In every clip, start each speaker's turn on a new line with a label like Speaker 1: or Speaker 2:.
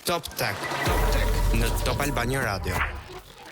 Speaker 1: Top Tech në Top Albania Radio.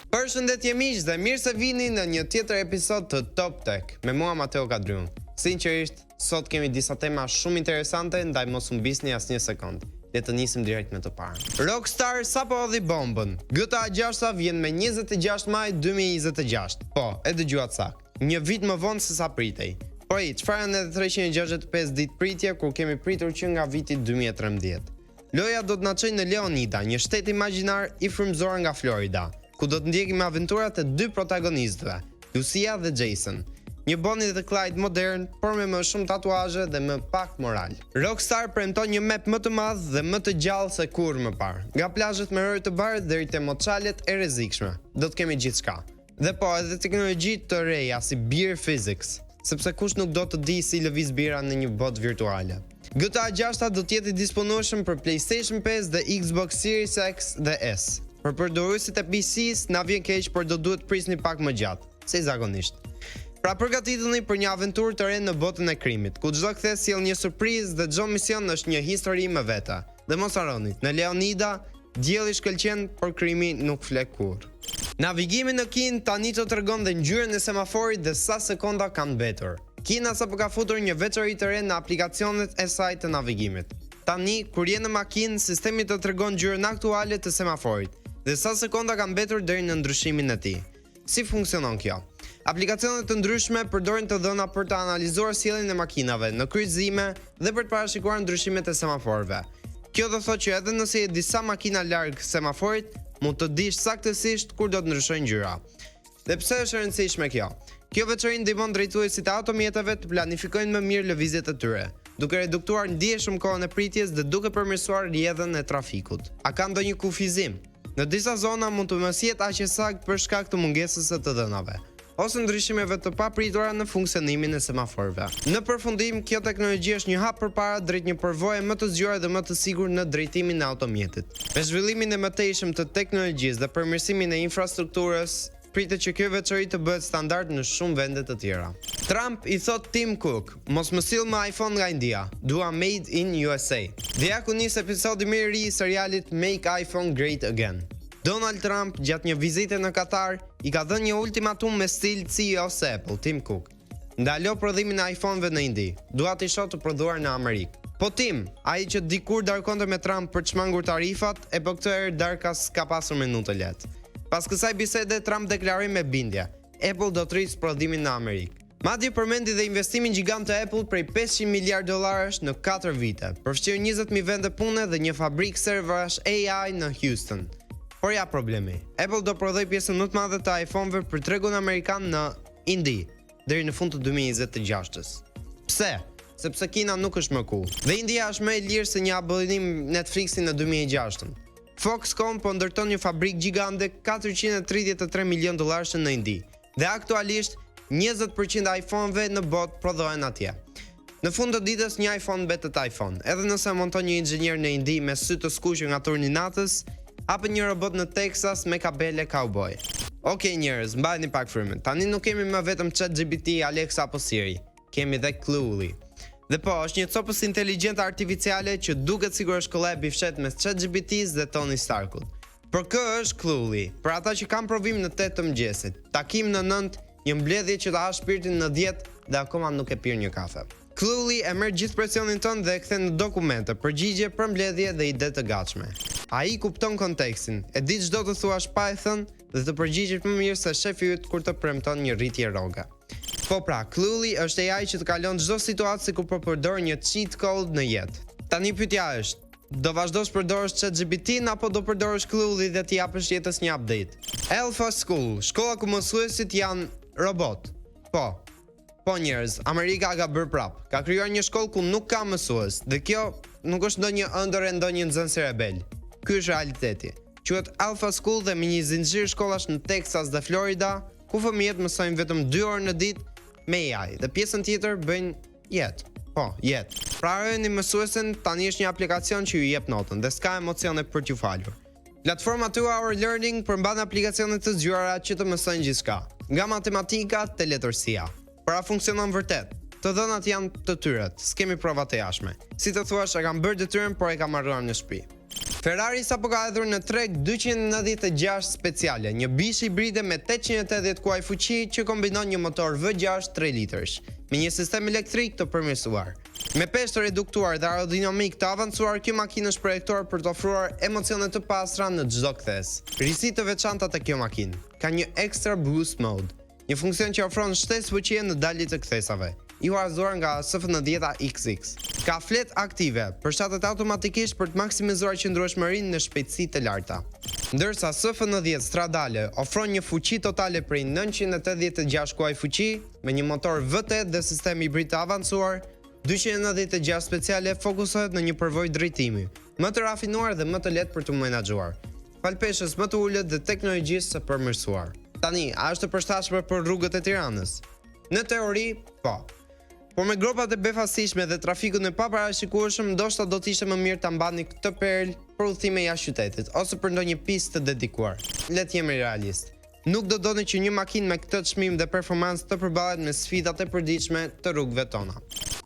Speaker 1: Përshëndetje miq dhe mirë se vini në një tjetër episod të Top Tech me mua Mateo Kadriun. Sinqerisht, sot kemi disa tema shumë interesante, ndaj mos u mbisni asnjë sekond. Le të nisim direkt me të parën. Rockstar sapo hodhi bombën. GTA 6 vjen me 26 maj 2026. Po, e dëgjuat saktë. Një vit më vonë se sa pritej. Por çfarë janë edhe 365 ditë pritje kur kemi pritur që nga viti 2013. Loja do të na çojë në Leonida, një shtet imagjinar i frymëzuar nga Florida, ku do të ndjekim aventurat e dy protagonistëve, Lucia dhe Jason. Një Bonnie dhe Clyde modern, por me më shumë tatuazhe dhe më pak moral. Rockstar premton një map më të madh dhe më të gjallë se kurrë më parë. Nga plazhet me rërë të bardhë deri te moçalet e rrezikshme. Do të kemi gjithçka. Dhe po, edhe teknologji të reja si beer physics, sepse kush nuk do të di si lëviz bira në një botë virtuale. GTA 6 do të jetë i disponueshëm për PlayStation 5 dhe Xbox Series X dhe S. Për përdoruesit e PC-s na vjen keq, por do duhet prisni pak më gjatë, se zakonisht. Pra përgatituni për një aventurë të re në botën e krimit, ku çdo kthes sjell një surprizë dhe çdo mision është një histori më vete. Dhe mos harroni, në Leonida dielli shkëlqen, por krimi nuk flek kurrë. Navigimi në Kin tani të tregon dhe ngjyrën e semaforit dhe sa sekonda kanë mbetur. Kina sapo ka futur një veçori të re në aplikacionet e saj të navigimit. Tani, kur je në makinë, sistemi të tregon ngjyrën aktuale të semaforit dhe sa sekonda kanë mbetur deri në ndryshimin e tij. Si funksionon kjo? Aplikacionet të ndryshme përdorin të dhëna për të analizuar sjelljen e makinave në kryqëzime dhe për të parashikuar ndryshimet e semaforëve. Kjo do thotë që edhe nëse je disa makina larg semaforit, mund të dish saktësisht kur do të ndryshojë ngjyra. Dhe pse është e rëndësishme kjo? Kjo veçori ndihmon drejtuesit e automjeteve të planifikojnë më mirë lëvizjet e tyre, duke reduktuar ndjeshëm kohën e pritjes dhe duke përmirësuar rrjedhën e trafikut. A ka ndonjë kufizim? Në disa zona mund të mos jetë aq saktë për shkak të mungesës së të dhënave, ose ndryshimeve të papritura në funksionimin e semaforëve. Në përfundim, kjo teknologji është një hap përpara drejt një përvoje më të zgjuar dhe më të sigurt në drejtimin e automjetit. Me zhvillimin e mëtejshëm të teknologjisë dhe përmirësimin e infrastrukturës, pritet që kjo veçori të bëhet standard në shumë vende të tjera. Trump i thot Tim Cook, mos më sill me iPhone nga India, dua made in USA. Dhe ja ku nis episodi më i ri i serialit Make iPhone Great Again. Donald Trump gjatë një vizite në Katar i ka dhënë një ultimatum me stil CEO së Apple, Tim Cook. Ndalo prodhimin e iPhone-ve në Indi, dua t'i shoh të prodhuar në Amerikë. Po Tim, ai që dikur darkonte me Trump për të shmangur tarifat, e po këtë herë darka s'ka pasur minutë lehtë. Pas kësaj bisede, Trump deklaroi me bindje, Apple do të rrisë prodhimin në Amerikë. Madje përmendi dhe investimin gjigant të Apple prej $500 miliardë në 4 vite, përfshirë 20.000 vende pune dhe një fabrikë serverash AI në Houston. Por ja problemi, Apple do prodhoj pjesën më të madhe të iPhone-ve për tregun amerikan në Indi, deri në fund të 2026-s. Pse? Sepse Kina nuk është më cool. Dhe India është më e lirë se një abonim Netflixi në 2006-ën. Foxconn po ndërton një fabrikë gjigande $433 milion në Indi. Dhe aktualisht 20% iPhone-ve në botë prodhohen atje. Në fund të ditës një iPhone mbetet iPhone. Edhe nëse monton një inxhinier në Indi me sy të skuqur nga turni natës, hapet një robot në Texas me kabele cowboy. Okej njerëz, mbajeni pak frymën. Tani nuk kemi më vetëm ChatGPT, Alexa apo Siri. Kemi dhe Cluely. Dhe po, është një copës inteligjente artificiale që duket sigur është kollaj bifshet mes ChatGPT-s dhe Tony Starkut. Por kë është Cluely? Për ata që kanë provim në 8 të mëngjesit, takim në 9, një mbledhje që ta ha shpirtin në 10 dhe akoma nuk e pirë një kafe. Cluely e merr gjithë presionin tënd dhe e kthen në dokumente, përgjigje, përmbledhje dhe ide të gatshme. Ai kupton kontekstin, e di çdo të thuash Python dhe të përgjigjesh më mirë se shefi yt kur të premton një rritje rroga. Po pra, Cluely është AI që të kalon çdo situatë sikur po përdor një cheat code në jetë. Tani pyetja është, do vazhdosh përdorësh ChatGPT-n apo do përdorësh Cluely dhe t'i japësh jetës një update? Alpha School, shkolla ku mësuesit janë robot. Po njerëz, Amerika ka bërë prap. Ka krijuar një shkollë ku nuk ka mësues, dhe kjo nuk është ndonjë ëndër e ndonjë nxënës rebel. Ky është realiteti. Quhet Alpha School dhe me një zinxhir shkollash në Texas dhe Florida, ku fëmijët mësojnë vetëm 2 orë në ditë me AI dhe pjesën tjetër bëjnë jetë. Jetë. Pra rëni mësuesin tani është një aplikacion që ju jep notën dhe s'ka emocione për t'ju falur. Platforma 2 Hour Learning përmban aplikacione të zgjuara që të mësojnë gjithçka, nga matematika te letërsia. Pra funksionon vërtet. Të dhënat janë të tyret, s'kemi prova të jashtme. Si të thuash, e kam bërë detyrën, por e kam harruar në shtëpi. Ferrari sapo ka hedhur në treg 296 speciale, një bish hibride me 880 kuaj fuqi që kombinon një motor V6 3 litrësh, me një sistem elektrik të përmirësuar. Me peshë të reduktuar dhe aerodinamik të avancuar, kjo makinë është projektuar për të ofruar emocione të pastra në çdo kthes. Risi të veçanta të kjo makinë: ka një extra boost mode, një funksion që ofron shtesë fuqie në dalje të kthesave, i huazuar nga SF90 XX. Ka flet aktive, përshtatet automatikisht për të maksimizuar qëndrueshmërinë në shpejtësi të larta. Ndërsa SF90 stradale ofron një fuqi totale prej 986 kuaj fuqi me një motor V8 dhe sistem hibrid të avancuar, 296 speciale fokusohet në një përvojë drejtimi, më të rafinuar dhe më të lehtë për të menaxhuar, fal peshës më të ulët dhe teknologjisë së përmirësuar. Tani, a është e përshtatshme për rrugët e Tiranës? Në teori, po. Por me gropat e befasishme dhe trafikun e paparashikueshëm, ndoshta do të ishte më mirë ta mbani këtë perl për udhëtime jashtë qytetit ose për ndonjë pistë të dedikuar. Le të jemi realist. Nuk do doni që një makinë me këtë çmim dhe performancë të përballet me sfidat e përditshme të rrugëve tona.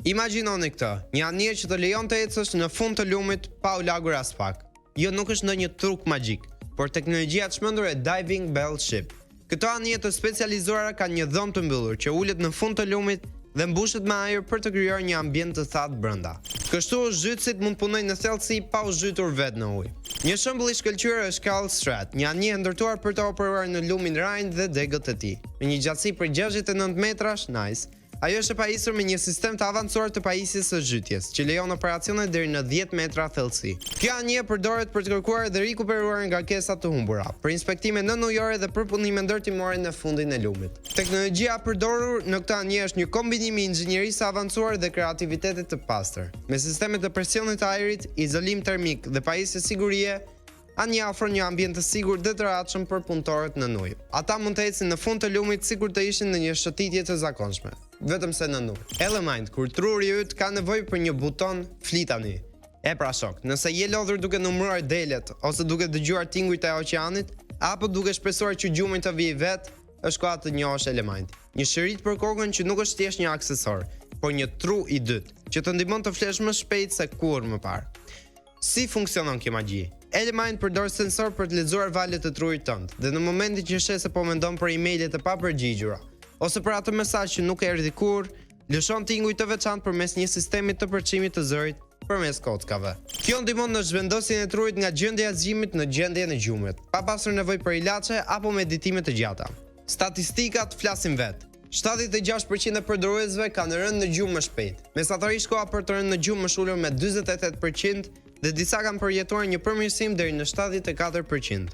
Speaker 1: Imagjinoni këtë, një anije që të lejon të ecësh në fund të lumit pa u lagur as pak. Jo, nuk është ndonjë truk magjik, por teknologjia e çmendur e Diving Bell Ship. Këto anije të specializuara kanë një dhomë të mbyllur që ulet në fund të lumit dhe mbushet me ajër për të krijuar një ambient të thatë brenda. Kështu zhytësit mund punojnë në thellësi pa u zhytur vetë në ujë. Një shembull i shkëlqyer është Carl Strat, një anije ndërtuar për të operuar në lumin Rhine dhe degët e tij. Me një gjatësi për 69 metrash, nice. Ajo është e pajisur me një sistem të avancuar të pajisjes së zhytjes, që lejon operacione deri në 10 metra thellësi. Kjo anije përdoret për të kërkuar dhe rikuperuar ngarkesat të humbura, për inspektime nënujore dhe për punime ndërtimore në fundin e lumit. Teknologjia përdorur në këtë anije është një kombinim i inxhinierisë së avancuar dhe kreativitetit të pastër. Me sisteme të presionit të ajrit, izolim termik dhe pajisje sigurie, anija ofron një ambient të sigurt dhe të rehatshëm për punëtorët në ujë. Ata mund të ecin në fund të lumit sikur të ishin në një shëtitje të zakonshme, vetëm se në ujë. Elemind, kur truri yt ka nevojë për një buton, flitani. E pra shok, nëse je lodhur duke numëruar delet ose duke dëgjuar tingujt e oqeanit, apo duke shpresuar që gjumi të vijë vet, është koha të njohësh Elemind. Një shërit për kokën që nuk është thjesht një aksesor, por një tru i dytë, që të ndihmon të flesh më shpejt se kur më parë. Si funksionon kjo magji? Elemind përdor sensor për të lexuar valët e trurit tënd, dhe në momentin që sheh se po mendon për emailjet e papërgjigjura, ose për atë mesazh që nuk erdhi kurrë, lëshon tinguj të veçantë përmes një sistemi të përçimit të zërit përmes kockave. Kjo ndihmon në zhvendosjen e trurit nga gjendja e zgjimit në gjendjen e gjumit, pa pasur nevojë për ilaçe apo meditime të gjata. Statistikat flasin vetë. 76% e përdoruesve kanë rënë në gjumë më shpejt. Mesatarisht koha për të rënë në gjumë është ulur me 48% dhe disa kanë përjetuar një përmirësim deri në 74%.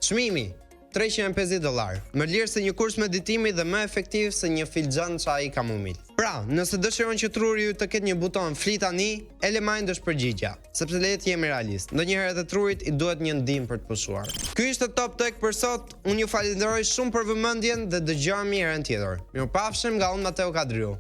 Speaker 1: Çmimi $350, më lirë se një kurs meditimi dhe më efektiv se një filxhan çaji kamomil. Pra, nëse dëshiron që truri ju të ketë një buton flit tani, Elemind është përgjigja, sepse le të jemi realist, ndonjëherë edhe trurit i duhet një ndihmë për të pushuar. Ky ishte Top Tech për sot. Unë ju falenderoj shumë për vëmendjen dhe dëgjohemi herën tjetër. Mirupafshim nga unë Mateo Kadriu.